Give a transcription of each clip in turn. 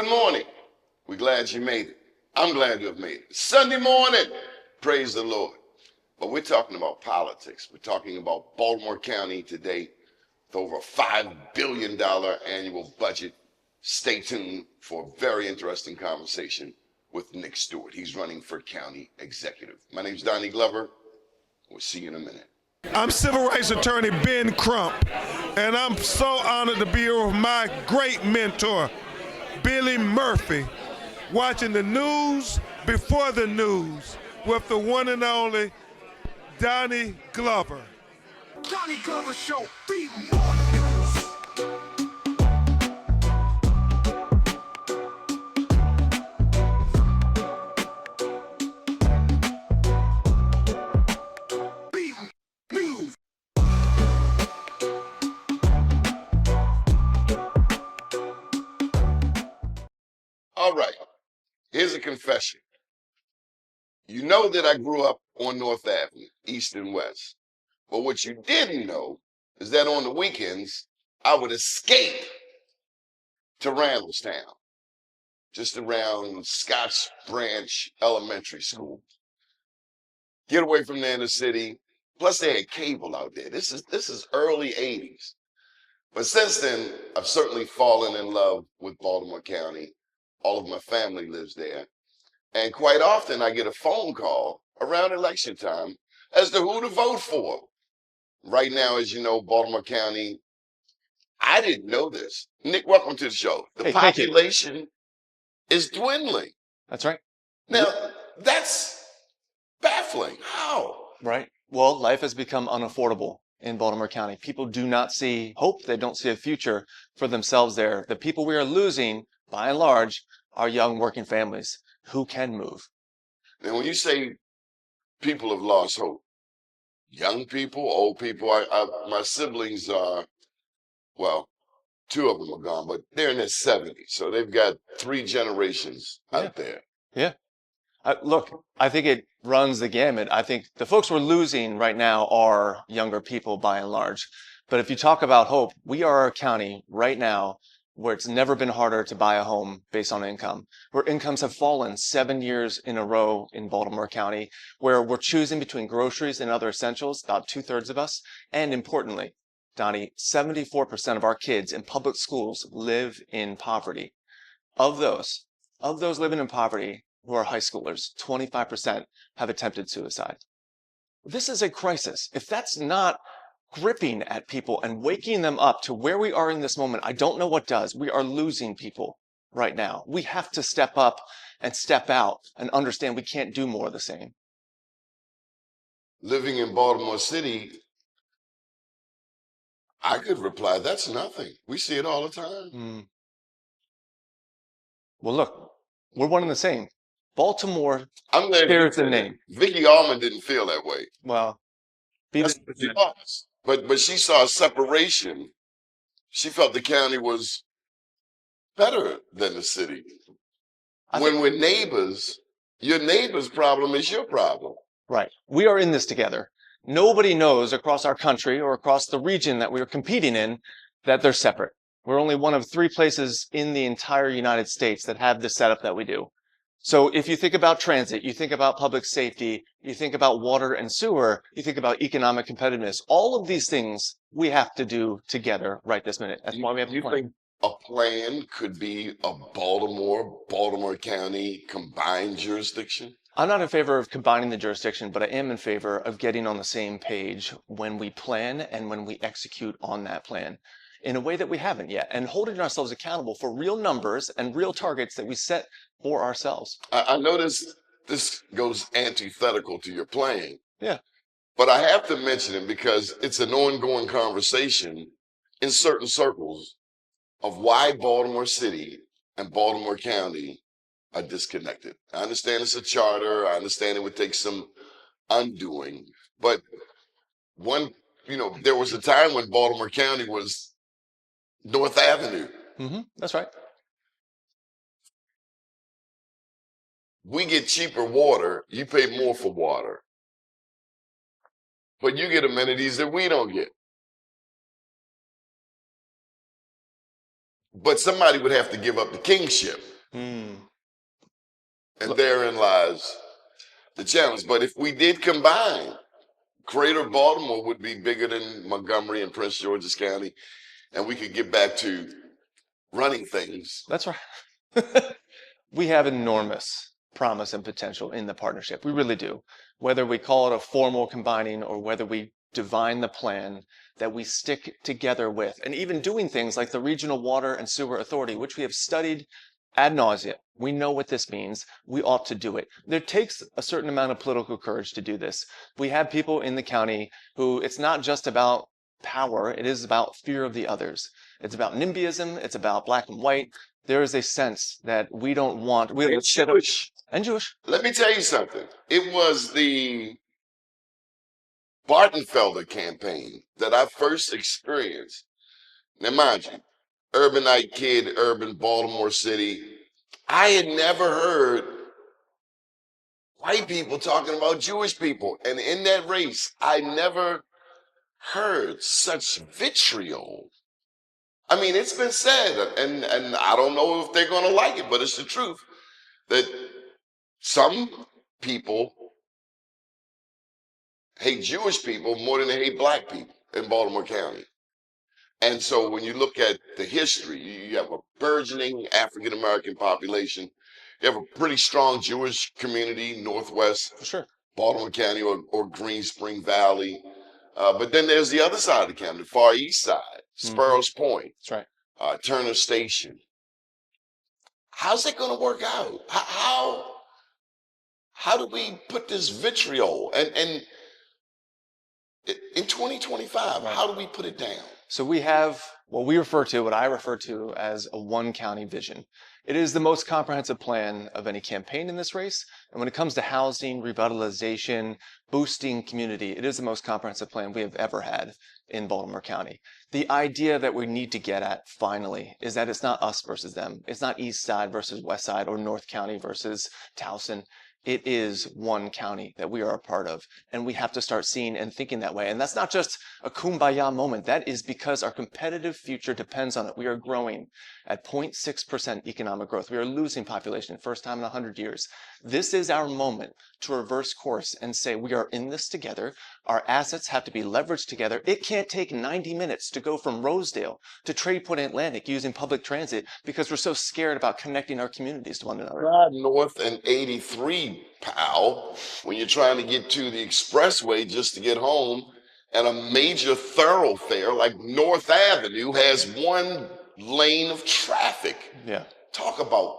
Good morning. We're glad you made it. I'm glad you have made it. Sunday morning. Praise the Lord. But we're talking about politics. We're talking about Baltimore County today with over a $5 billion annual budget. Stay tuned for a very interesting conversation with Nick Stewart. He's running for county executive. My name's Donnie Glover. We'll see you in a minute. I'm civil rights attorney Ben Crump, and I'm so honored to be here with my great mentor, Billy Murphy, watching the news before the news with the one and only Donnie Glover. Donnie Glover Show, BMORENews. All right, here's a confession. You know that I grew up on North Avenue, East and West. But what you didn't know is that on the weekends, I would escape to Randallstown, just around Scotch Branch Elementary School. Get away from the inner city. Plus, they had cable out there. This is early 80s. But since then, I've certainly fallen in love with Baltimore County. All of my family lives there. And quite often, I get a phone call around election time as to who to vote for. Right now, as you know, Baltimore County, I didn't know this. Nick, welcome to the show. The population is dwindling. That's right. Now, that's baffling. How? Right. Well, life has become unaffordable in Baltimore County. People do not see hope. They don't see a future for themselves there. The people we are losing, by and large, are young working families who can move. Now, when you say people have lost hope, young people, old people, my siblings are, well, two of them are gone, but they're in their 70s. So they've got 3 generations out there. Yeah. Look, I think it runs the gamut. I think the folks we're losing right now are younger people by and large. But if you talk about hope, we are a county right now where it's never been harder to buy a home based on income, where incomes have fallen 7 years in a row in Baltimore County, where we're choosing between groceries and other essentials, about 2/3 of us. And importantly, Donnie, 74% of our kids in public schools live in poverty. Of those living in poverty who are high schoolers, 25% have attempted suicide. This is a crisis. If that's not gripping at people and waking them up to where we are in this moment, I don't know what does. We are losing people right now. We have to step up and step out and understand we can't do more of the same. Living in Baltimore City, I could reply, that's nothing. We see it all the time. Well, look, we're one and the same. Baltimore I'm glad shares the name. Vicky Allman didn't feel that way. Well, but she saw a separation. She felt the county was better than the city. When we're neighbors, your neighbor's problem is your problem. Right. We are in this together. Nobody knows across our country or across the region that we are competing in that they're separate. We're only one of 3 places in the entire United States that have the setup that we do. So if you think about transit, you think about public safety, you think about water and sewer, you think about economic competitiveness, all of these things we have to do together right this minute. That's why we have a plan. Think a plan could be a Baltimore County combined jurisdiction? I'm not in favor of combining the jurisdiction, but I am in favor of getting on the same page when we plan and when we execute on that plan in a way that we haven't yet, and holding ourselves accountable for real numbers and real targets that we set for ourselves. I know this goes antithetical to your plan. Yeah. But I have to mention it because it's an ongoing conversation in certain circles of why Baltimore City and Baltimore County are disconnected. I understand it's a charter. I understand it would take some undoing. But there was a time when Baltimore County was North Avenue. That's right. We get cheaper water. You pay more for water. But you get amenities that we don't get. But somebody would have to give up the kingship. Mm. And therein lies the challenge. But if we did combine, Greater Baltimore would be bigger than Montgomery and Prince George's County, and we could get back to running things. That's right. We have enormous promise and potential in the partnership. We really do. Whether we call it a formal combining or whether we divine the plan that we stick together with, and even doing things like the Regional Water and Sewer Authority, which we have studied ad nauseum. We know what this means. We ought to do it. There takes a certain amount of political courage to do this. We have people in the county who it's not just about power, it is about fear of the others. It's about NIMBYism, it's about black and white. There is a sense that we don't want, we're Jewish. And Jewish. Let me tell you something. It was the Bartenfelder campaign that I first experienced. Now, mind you, urbanite kid, urban Baltimore City. I had never heard white people talking about Jewish people. And in that race, I never heard such vitriol. I mean, it's been said, and I don't know if they're going to like it, but it's the truth, that some people hate Jewish people more than they hate black people in Baltimore County. And so when you look at the history, you have a burgeoning African-American population. You have a pretty strong Jewish community, Northwest For sure. Baltimore County or Green Spring Valley. But then there's the other side of the county, the far east side, Sparrows Point, That's right. Turner Station. How's it going to work out? How do we put this vitriol? And in 2025, how do we put it down? So we have what I refer to as a one county vision. It is the most comprehensive plan of any campaign in this race. And when it comes to housing, revitalization, boosting community, it is the most comprehensive plan we have ever had in Baltimore County. The idea that we need to get at finally is that it's not us versus them. It's not East Side versus West Side or North County versus Towson. It is one county that we are a part of, and we have to start seeing and thinking that way. And that's not just a kumbaya moment. That is because our competitive future depends on it. We are growing at 0.6% economic growth. We are losing population, first time in 100 years. This is our moment to reverse course and say we are in this together. Our assets have to be leveraged together. It can't take 90 minutes to go from Rosedale to Trade Point Atlantic using public transit because we're so scared about connecting our communities to one another. Drive north and 83, pal, when you're trying to get to the expressway just to get home, and a major thoroughfare like North Avenue has one lane of traffic. Yeah. Talk about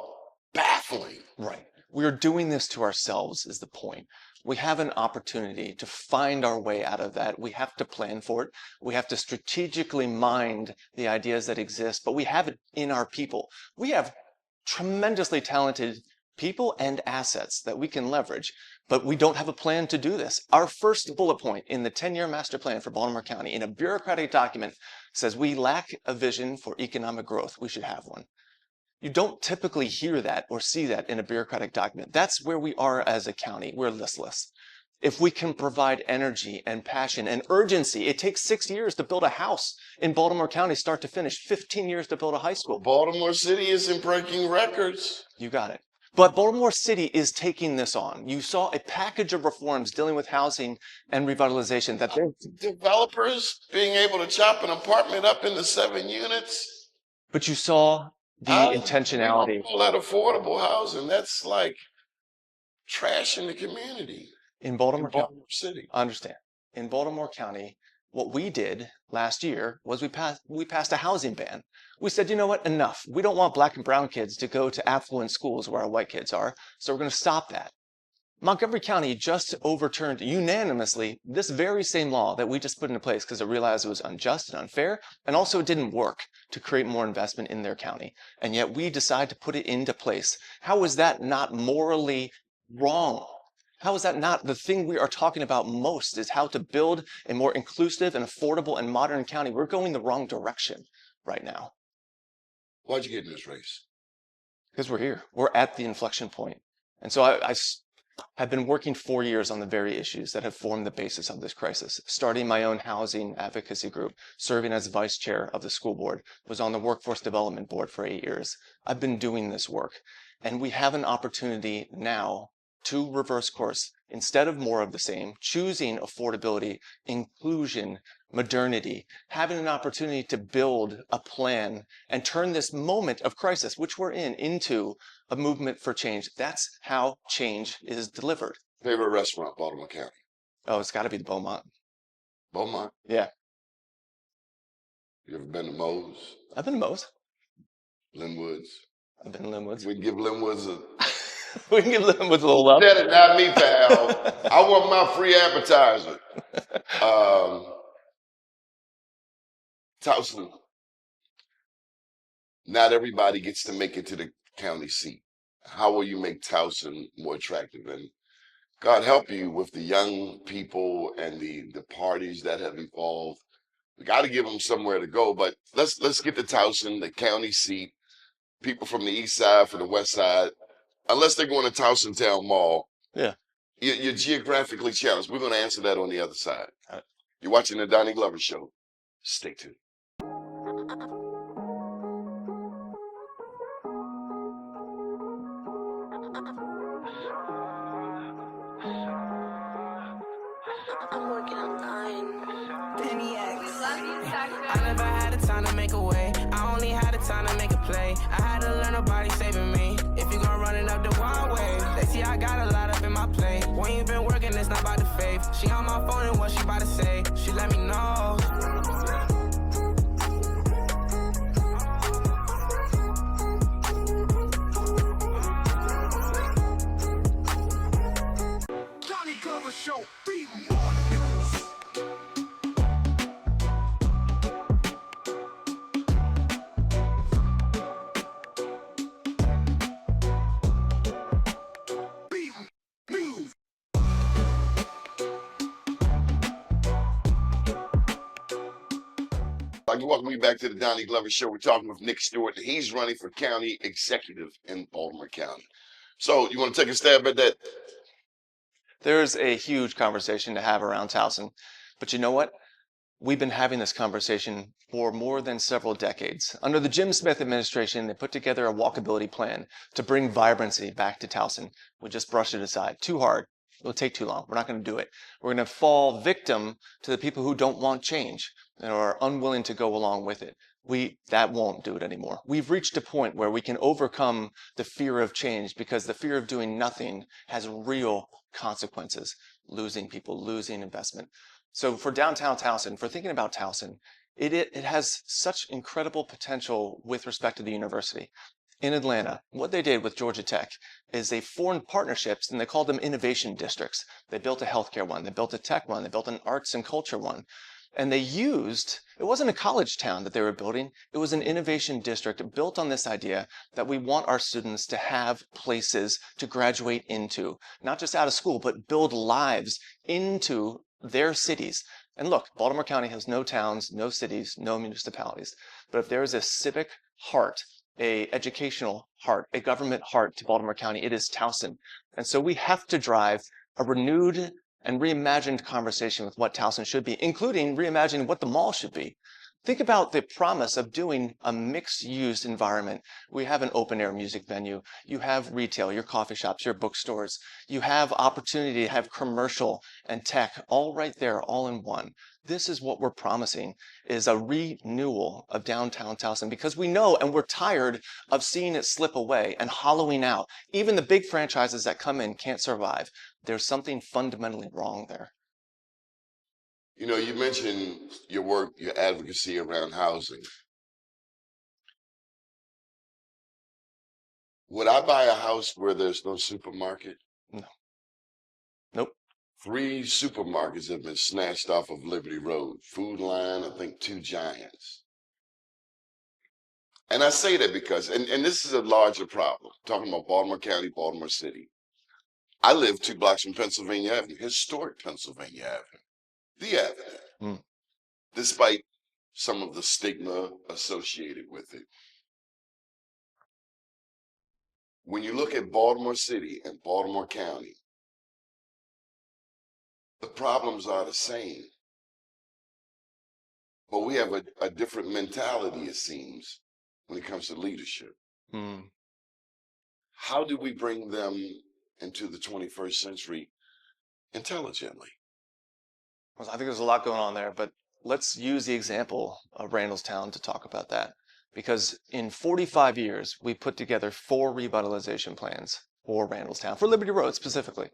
baffling. Right. We are doing this to ourselves is the point. We have an opportunity to find our way out of that. We have to plan for it. We have to strategically mind the ideas that exist, but we have it in our people. We have tremendously talented people and assets that we can leverage, but we don't have a plan to do this. Our first bullet point in the 10-year master plan for Baltimore County in a bureaucratic document says we lack a vision for economic growth. We should have one. You don't typically hear that or see that in a bureaucratic document. That's where we are as a county. We're listless. If we can provide energy and passion and urgency, it takes 6 years to build a house in Baltimore County, start to finish, 15 years to build a high school. Baltimore City isn't breaking records. You got it. But Baltimore City is taking this on. You saw a package of reforms dealing with housing and revitalization that developers being able to chop an apartment up into 7 units. But you saw the intentionality. All that affordable housing, that's like trash in the community. In Baltimore City. I understand. In Baltimore County, what we did last year was we passed a housing ban. We said, you know what, enough. We don't want black and brown kids to go to affluent schools where our white kids are, so we're going to stop that. Montgomery County just overturned unanimously this very same law that we just put into place because it realized it was unjust and unfair, and also it didn't work to create more investment in their county. And yet we decide to put it into place. How is that not morally wrong? How is that not the thing we are talking about most, is how to build a more inclusive and affordable and modern county? We're going the wrong direction right now. Why'd you get in this race? Because we're here. We're at the inflection point. And so I have been working 4 years on the very issues that have formed the basis of this crisis, starting my own housing advocacy group, serving as vice chair of the school board, was on the workforce development board for 8 years. I've been doing this work. And we have an opportunity now to reverse course. Instead of more of the same, choosing affordability, inclusion, modernity, having an opportunity to build a plan and turn this moment of crisis, which we're in, into a movement for change. That's how change is delivered. Favorite restaurant, Baltimore County? Oh, it's got to be the Beaumont. Beaumont? Yeah. You ever been to Moe's? I've been to Moe's. Linwood's? I've been to Linwood's. We can give Linwood's a... We can give Linwood's a little love. Said it, not me, pal. I want my free appetizer. Towson. Not everybody gets to make it to the county seat. How will you make Towson more attractive? And God help you with the young people and the parties that have evolved. We got to give them somewhere to go, but let's get to Towson, the county seat. People from the east side, from the west side, unless they're going to Towson Town Mall, Yeah. you're geographically challenged. We're going to answer that on the other side. All right. You're watching the Donnie Glover Show. Stay tuned. I'm working on mine. I never had the time to make a way. I only had the time to make a play. I had to learn nobody saving me. If you gon' run it up the wild way, they see I got a lot up in my plate. When you been working, it's not about the faith. She on my phone and what she about to say. She let me know. Donnie Glover Show, BMORENews. BMORENews. I'd like to welcome you back to the Donnie Glover Show. We're talking with Nick Stewart, and he's running for county executive in Baltimore County. So you want to take a stab at that? There's a huge conversation to have around Towson. But you know what? We've been having this conversation for more than several decades. Under the Jim Smith administration, they put together a walkability plan to bring vibrancy back to Towson. We just brushed it aside. Too hard. It'll take too long. We're not going to do it. We're going to fall victim to the people who don't want change and are unwilling to go along with it. That won't do it anymore. We've reached a point where we can overcome the fear of change because the fear of doing nothing has real consequences. Losing people, losing investment. So for downtown Towson, for thinking about Towson, it has such incredible potential with respect to the university. In Atlanta, what they did with Georgia Tech is they formed partnerships and they called them innovation districts. They built a healthcare one, they built a tech one, they built an arts and culture one. And they used, it wasn't a college town that they were building, it was an innovation district built on this idea that we want our students to have places to graduate into, not just out of school, but build lives into their cities. And look, Baltimore County has no towns, no cities, no municipalities. But if there is a civic heart, a educational heart, a government heart to Baltimore County, it is Towson. And so we have to drive a renewed and reimagined conversation with what Towson should be, including reimagining what the mall should be. Think about the promise of doing a mixed-use environment. We have an open-air music venue. You have retail, your coffee shops, your bookstores. You have opportunity to have commercial and tech all right there, all in one. This is what we're promising, is a renewal of downtown Towson, because we know and we're tired of seeing it slip away and hollowing out. Even the big franchises that come in can't survive. There's something fundamentally wrong there. You know, you mentioned your work, your advocacy around housing. Would I buy a house where there's no supermarket? No. Nope. 3 supermarkets have been snatched off of Liberty Road. Food Line, I think 2 Giants. And I say that because, and this is a larger problem, talking about Baltimore County, Baltimore City. I live 2 blocks from Pennsylvania Avenue, historic Pennsylvania Avenue, the avenue, despite some of the stigma associated with it. When you look at Baltimore City and Baltimore County, the problems are the same. But we have a different mentality, it seems, when it comes to leadership. how do we bring them into the 21st century intelligently? Well, I think there's a lot going on there, but let's use the example of Randallstown to talk about that. Because in 45 years, we put together 4 revitalization plans for Randallstown, for Liberty Road specifically.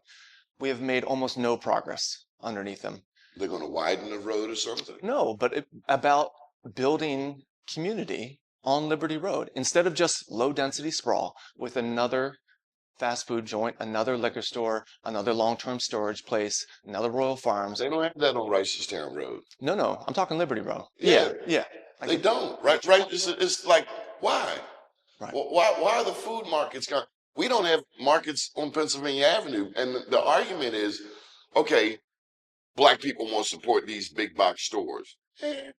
We have made almost no progress underneath them. They're going to widen the road or something? No, but about building community on Liberty Road instead of just low density sprawl with another fast food joint, another liquor store, another long-term storage place, another Royal Farms. They don't have that on Ricestown Road. No, I'm talking Liberty Road. Yeah. Yeah. They don't. Right. It's like, why? Right. Why are the food markets gone? We don't have markets on Pennsylvania Avenue. And the argument is, okay, black people won't support these big box stores. They're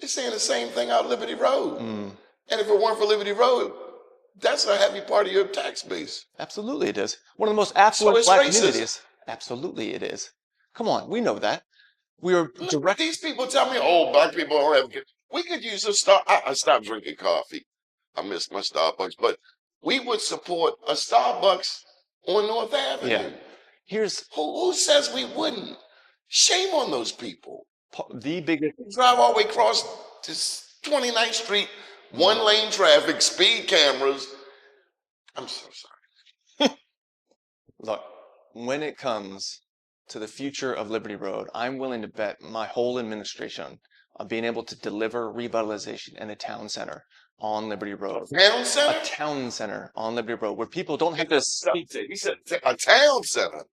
saying the same thing out Liberty Road. And if it weren't for Liberty Road, that's a heavy part of your tax base. Absolutely it is. One of the most affluent it's black racist. communities. Absolutely it is. Come on, we know that. We are direct. These people tell me, oh, black people don't have. We could use a Star. I stopped drinking coffee. I missed my Starbucks, but we would support a Starbucks on North Avenue. Yeah. Here's Who says we wouldn't? Shame on those people. the biggest. Drive all the way across to 29th Street, 1-lane traffic, speed cameras. I'm so sorry. Look, when it comes to the future of Liberty Road, I'm willing to bet my whole administration on being able to deliver revitalization and a town center on Liberty Road. Town center? A town center on Liberty Road where people don't have to speak. He said a town center.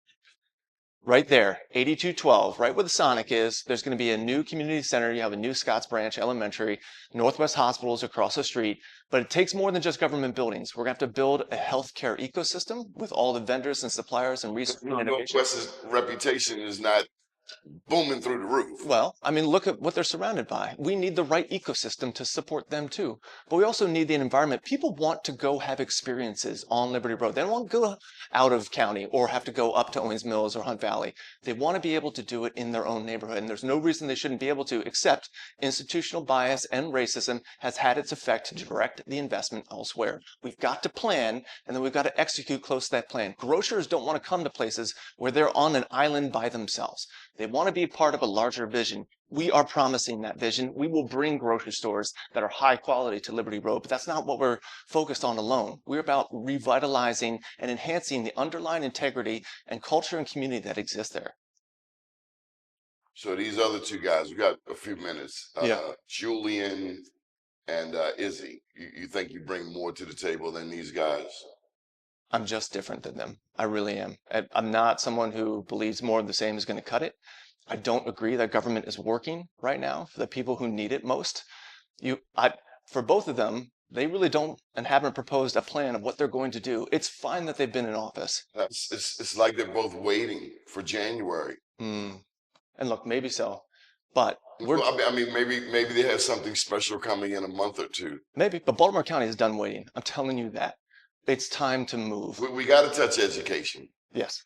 Right there, 8212, right where the Sonic is, there's going to be a new community center. You have a new Scotts Branch Elementary, Northwest Hospitals across the street. But it takes more than just government buildings. We're going to have to build a healthcare ecosystem with all the vendors and suppliers and research and innovation. Northwest's reputation is not booming through the roof. Well, I mean, look at what they're surrounded by. We need the right ecosystem to support them too. But we also need the environment. People want to go have experiences on Liberty Road. They don't want to go out of county or have to go up to Owings Mills or Hunt Valley. They want to be able to do it in their own neighborhood. And there's no reason they shouldn't be able to, except institutional bias and racism has had its effect to direct the investment elsewhere. We've got to plan, and then we've got to execute close to that plan. Grocers don't want to come to places where they're on an island by themselves. They want to be part of a larger vision. We are promising that vision. We will bring grocery stores that are high quality to Liberty Road, but that's not what we're focused on alone. We're about revitalizing and enhancing the underlying integrity and culture and community that exists there. So these other two guys, we got a few minutes. Julian and Izzy, you think you bring more to the table than these guys? I'm just different than them. I really am. I'm not someone who believes more of the same is going to cut it. I don't agree that government is working right now for the people who need it most. For both of them, they really don't and haven't proposed a plan of what they're going to do. It's fine that they've been in office. It's like they're both waiting for January. And look, maybe so, but I mean, maybe they have something special coming in a month or two. Maybe, but Baltimore County is done waiting. I'm telling you that. It's time to move. We got to touch education. Yes.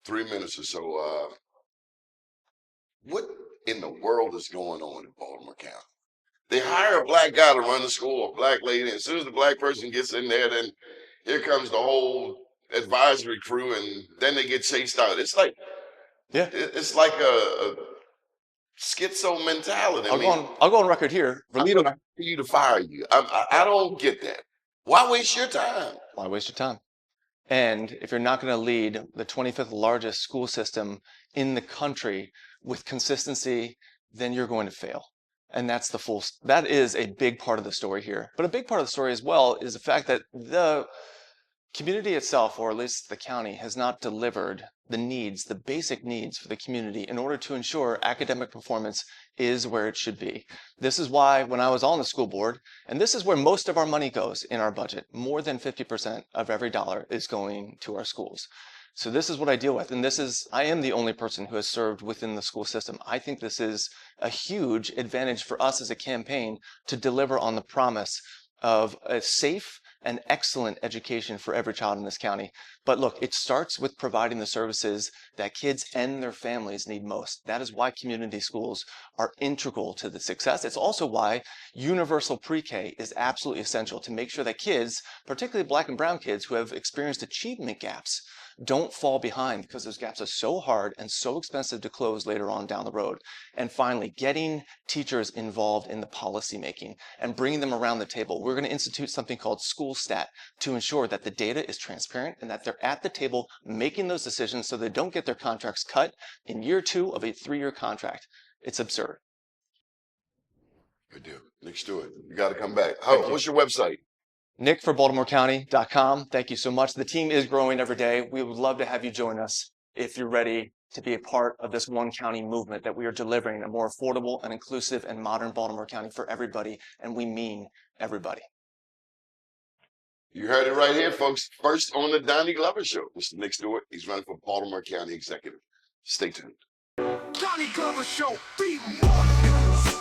3 minutes or so. What in the world is going on in Baltimore County? They hire a black guy to run the school, a black lady. And as soon as the black person gets in there, then here comes the whole advisory crew, and then they get chased out. It's like, it's like a schizo mentality. I'll go on record here. I'm going to you to fire you. I don't get that. Why waste your time? Why waste your time? And if you're not going to lead the 25th largest school system in the country with consistency, then you're going to fail. And that is a big part of the story here. But a big part of the story as well is the fact that the community itself, or at least the county, has not delivered the basic needs for the community in order to ensure academic performance is where it should be. This is why when I was on the school board, and this is where most of our money goes in our budget, more than 50% of every dollar is going to our schools. So this is what I deal with. And I am the only person who has served within the school system. I think this is a huge advantage for us as a campaign to deliver on the promise of a safe an excellent education for every child in this county. But look, it starts with providing the services that kids and their families need most. That is why community schools are integral to the success. It's also why universal pre-K is absolutely essential to make sure that kids, particularly Black and brown kids who have experienced achievement gaps, don't fall behind, because those gaps are so hard and so expensive to close later on down the road. And finally, getting teachers involved in the policy making and bringing them around the table. We're going to institute something called School Stat to ensure that the data is transparent and that they're at the table making those decisions so they don't get their contracts cut in year 2 of a 3-year contract. It's absurd. Good deal. Nick Stewart, you got to come back. What's your website? Nick for BaltimoreCounty.com. Thank you so much. The team is growing every day. We would love to have you join us if you're ready to be a part of this one county movement that we are delivering a more affordable and inclusive and modern Baltimore County for everybody. And we mean everybody. You heard it right here, folks. First on the Donnie Glover Show, Mr. Nick Stewart. He's running for Baltimore County Executive. Stay tuned. Donnie Glover Show, BMORENews.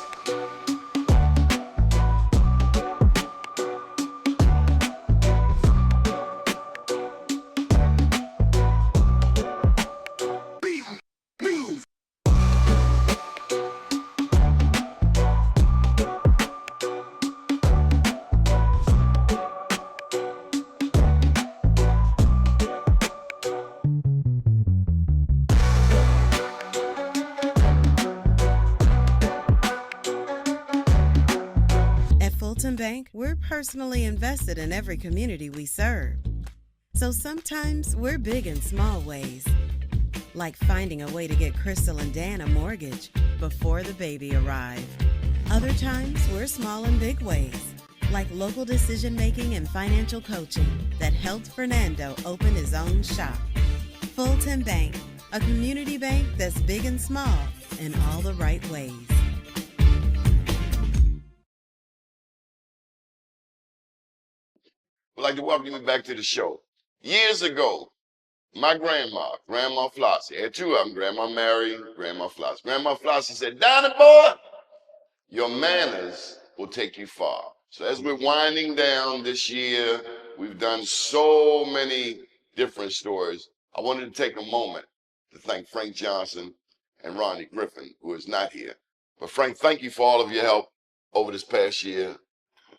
Bank, we're personally invested in every community we serve. So sometimes we're big in small ways, like finding a way to get Crystal and Dan a mortgage before the baby arrived. Other times we're small in big ways, like local decision-making and financial coaching that helped Fernando open his own shop. Fulton Bank, a community bank that's big and small in all the right ways. I'd like to welcome you back to the show. Years ago, my Grandma Flossie, I had 2 of them, Grandma Mary, Grandma Flossie. Grandma Flossie said, Donnie boy, your manners will take you far. So as we're winding down this year, we've done so many different stories. I wanted to take a moment to thank Frank Johnson and Ronnie Griffin, who is not here. But Frank, thank you for all of your help over this past year.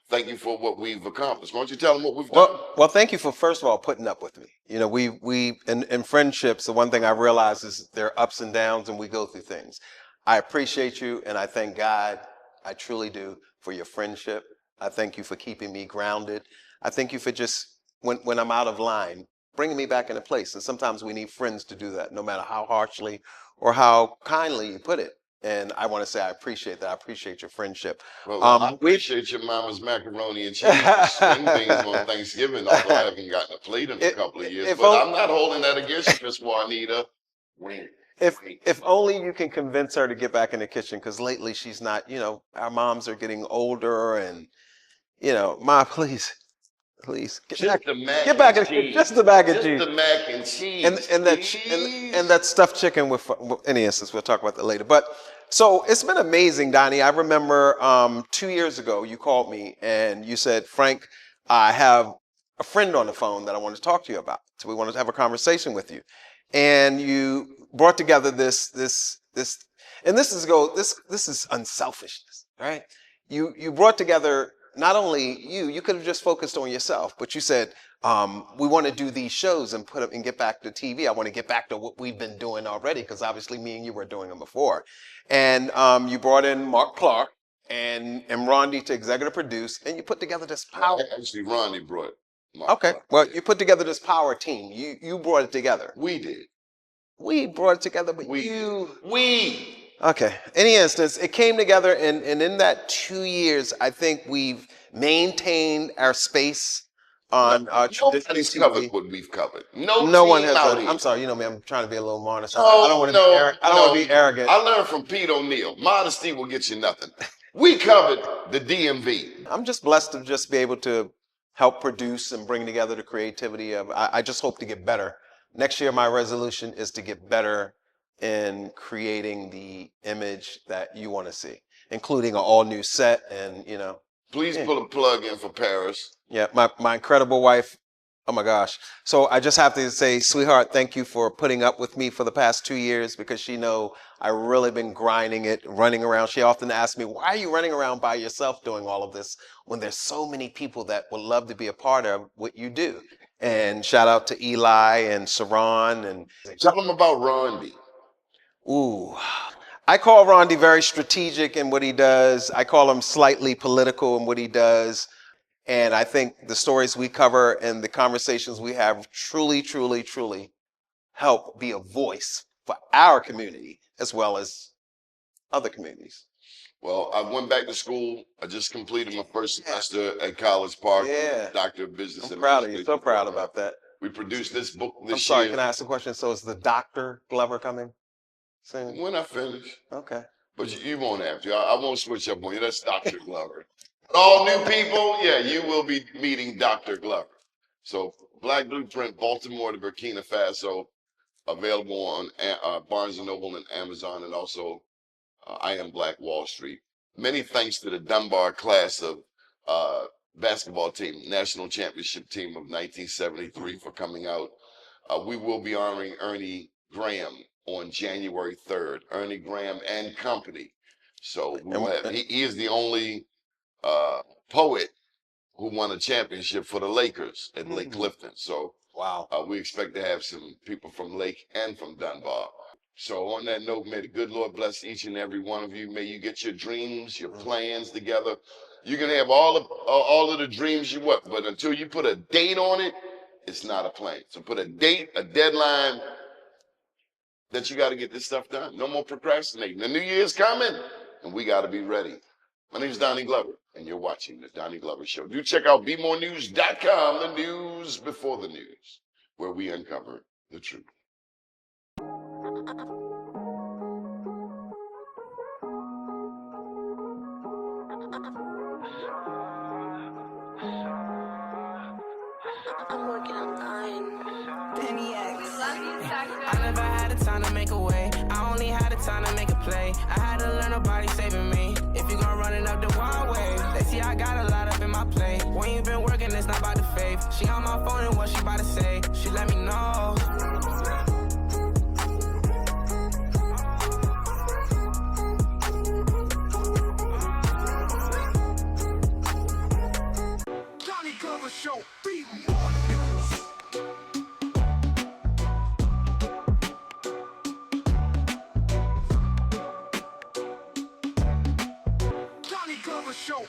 Thank you for what we've accomplished. Why don't you tell them what we've done? Well, thank you for, first of all, putting up with me. You know, we in friendships, the one thing I realize is there are ups and downs and we go through things. I appreciate you and I thank God, I truly do, for your friendship. I thank you for keeping me grounded. I thank you for just, when I'm out of line, bringing me back into place. And sometimes we need friends to do that, no matter how harshly or how kindly you put it. And I want to say I appreciate that. I appreciate your friendship. Well, I appreciate your mama's macaroni and cheese string beans on Thanksgiving, although I haven't gotten a plate in a couple of years. But I'm not holding that against you, Miss Juanita. If only you can convince her to get back in the kitchen, because lately she's not, you know, our moms are getting older and, you know, Ma, please get back in the kitchen. Just the mac and cheese. Just the mac and cheese. And that stuffed chicken with any instance, we'll talk about that later. But so it's been amazing, Donnie. I remember 2 years ago you called me and you said, Frank, I have a friend on the phone that I want to talk to you about. So we wanted to have a conversation with you. And you brought together this is unselfishness, right? You brought together not only you could have just focused on yourself, but you said, we want to do these shows and put up and get back to TV. I want to get back to what we've been doing already, because obviously me and you were doing them before. And you brought in Mark Clark and Rondi to executive produce, and you put together this power. Actually, Rondi brought Mark Okay, Clark. well, you put together this power team. You brought it together. We did. We brought it together, but We. Okay. Any instance, it came together, and in that 2 years, I think we've maintained our space on Nobody's covered what we've covered. No one has. Here. I'm sorry. You know me. I'm trying to be a little modest. Oh, I don't want to be arrogant. I learned from Pete O'Neill. Modesty will get you nothing. We covered the DMV. I'm just blessed to just be able to help produce and bring together the creativity of. I just hope to get better. Next year, my resolution is to get better in creating the image that you want to see, including an all-new set and, you know. Please put a plug in for Paris. Yeah, my incredible wife. Oh my gosh. So I just have to say, sweetheart, thank you for putting up with me for the past 2 years, because she know I really been grinding it, running around. She often asks me, why are you running around by yourself doing all of this when there's so many people that would love to be a part of what you do? And shout out to Eli and Saran and Tell them about Rondi. ooh. I call Rondi very strategic in what he does. I call him slightly political in what he does. And I think the stories we cover and the conversations we have truly, truly, truly help be a voice for our community as well as other communities. Well, I went back to school. I just completed my first semester at College Park, Yeah. Doctor of Business I'm proud of you. So Administration. proud about that. We produced this book I'm this sorry, year. can I ask a question? So is the Dr. Glover coming soon? When I finish. Okay. But you won't have to. I won't switch up on you. That's Dr. Glover. All new people, yeah, you will be meeting Dr. Glover. So Black Blueprint, Baltimore to Burkina Faso, available on Barnes & Noble and Amazon, and also I Am Black Wall Street. Many thanks to the Dunbar class of basketball team, national championship team of 1973 for coming out. We will be honoring Ernie Graham on January 3rd, Ernie Graham and Company. So we will have, he is the only poet who won a championship for the Lakers at Lake Clifton. So wow, we expect to have some people from Lake and from Dunbar. So on that note, may the good Lord bless each and every one of you. May you get your dreams, your plans together. You can have all of the dreams you want, but until you put a date on it, it's not a plan. So put a date, a deadline that you got to get this stuff done. No more procrastinating. The new year's coming, and we got to be ready. My name is Donnie Glover, and you're watching the Donnie Glover Show. Do check out BMORENews.com, the news before the news, where we uncover the truth. I'm working online. I never had the time to make a way. I only had the time to make a play. I had to learn nobody saving me. If you gon' run it up the wrong way, they see I got a lot up in my plate. When you been working, it's not about the faith. She on my phone and what she about to say, she let me know. Donnie Glover Show, BMORENews. Donnie Glover Show.